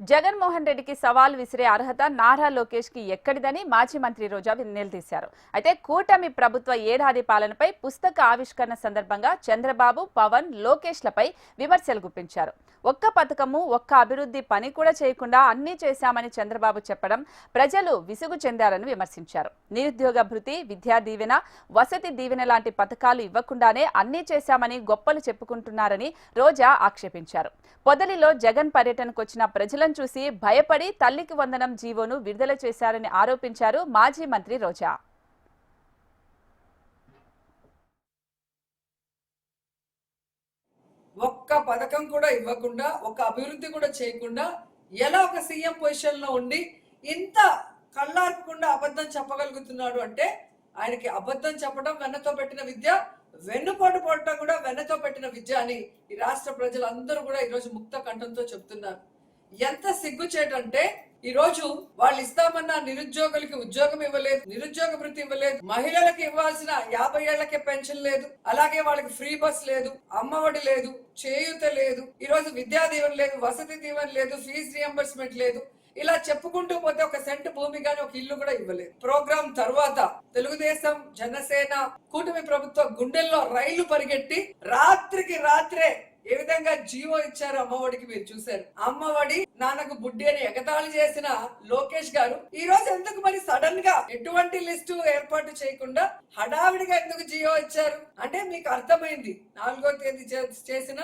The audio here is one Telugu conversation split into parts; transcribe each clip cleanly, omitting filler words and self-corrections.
జగన్మోహన్ రెడ్డికి సవాల్ విసిరే అర్హత నారా లోకేష్ కి ఎక్కడిదని మాజీ మంత్రి రోజా నిలదీశారు. అయితే కూటమి ప్రభుత్వ ఏడాది పాలనపై పుస్తక ఆవిష్కరణ సందర్భంగా చంద్రబాబు, పవన్, లోకేష్లపై విమర్శలు గుప్పించారు. ఒక్క పథకము, ఒక్క అభివృద్ధి పని కూడా చేయకుండా అన్నీ చేశామని చంద్రబాబు చెప్పడం ప్రజలు విసుగు చెందారని విమర్శించారు. నిరుద్యోగ భృతి, విద్యా దీవెన, వసతి దీవెన లాంటి పథకాలు ఇవ్వకుండానే అన్నీ చేశామని గొప్పలు చెప్పుకుంటున్నారని రోజా ఆక్షేపించారు. పొదలిలో జగన్ పర్యటనకు వచ్చిన ప్రజలను చూసి భయపడి తల్లికి వందనం జీవోను విడుదల చేశారని ఆరోపించారు మాజీ మంత్రి రోజా. ఒక్క పథకం కూడా ఇవ్వకుండా, ఒక్క అభివృద్ధి కూడా చేయకుండా ఎలా ఒక సీఎం పొజిషన్ లో ఉండి ఇంత కళ్ళార్పకుండా అబద్ధం చెప్పగలుగుతున్నాడు అంటే ఆయనకి అబద్ధం చెప్పడం వెన్నతో పెట్టిన విద్య, వెన్నుపోటు పడటం కూడా వెన్నతో పెట్టిన విద్య అని ఈ రాష్ట్ర ప్రజలందరూ కూడా ఈరోజు ముక్త కంఠంతో చెప్తున్నారు. ఎంత సిగ్గుచేటంటే ఈ రోజు వాళ్ళు ఇస్తామన్న నిరుద్యోగులకి ఉద్యోగం ఇవ్వలేదు, నిరుద్యోగ వృత్తి ఇవ్వలేదు, మహిళలకు ఇవ్వాల్సిన 50 ఏళ్లకే పెన్షన్ లేదు, అలాగే వాళ్ళకి ఫ్రీ బస్ లేదు, అమ్మఒడి లేదు, చేయూత లేదు, ఈ రోజు విద్యా దీవెన లేదు, వసతి దీవెన లేదు, ఫీజు రియంబర్స్మెంట్ లేదు. ఇలా చెప్పుకుంటూ పోతే ఒక సెంటు భూమి గాని ఒక ఇల్లు కూడా ఇవ్వలేదు. ప్రోగ్రాం తర్వాత తెలుగుదేశం, జనసేన కూటమి ప్రభుత్వ గుండెల్లో రైళ్లు పరిగెట్టి రాత్రికి రాత్రే ఏ విధంగా జీవో ఇచ్చారు అమ్మఒడికి మీరు చూశారు. అమ్మఒడి నాన్నకు బుడ్డి అని ఎగతాళి చేసిన లోకేష్ గారు ఈ రోజు ఎందుకు మరి సడన్ గా ఎటువంటి లిస్టు ఏర్పాటు చేయకుండా హడావిడిగా ఎందుకు జీవో ఇచ్చారు అంటే మీకు అర్థమైంది. 4వ తేదీ చేసిన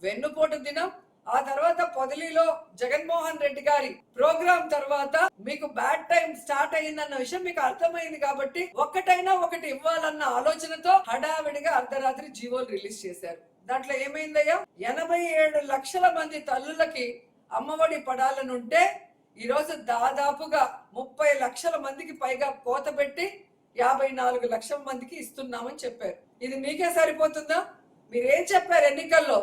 వెన్నుపోటు దినం, ఆ తర్వాత పొదలిలో జగన్మోహన్ రెడ్డి గారి ప్రోగ్రాం తర్వాత మీకు బ్యాడ్ టైం స్టార్ట్ అయ్యిందన్న విషయం మీకు అర్థమైంది. కాబట్టి ఒక్కటైనా ఒకటి ఇవ్వాలన్న ఆలోచనతో హడావిడిగా అర్ధరాత్రి జీవోలు రిలీజ్ చేశారు. దాంట్లో ఏమైందయ్యా, 87 లక్షల మంది తల్లులకి అమ్మఒడి పడాలనుంటే ఈ రోజు దాదాపుగా 30 లక్షల మందికి పైగా కోత పెట్టి 54 లక్షల మందికి ఇస్తున్నామని చెప్పారు. ఇది మీకే సరిపోతుందా? మీరేం చెప్పారు ఎన్నికల్లో?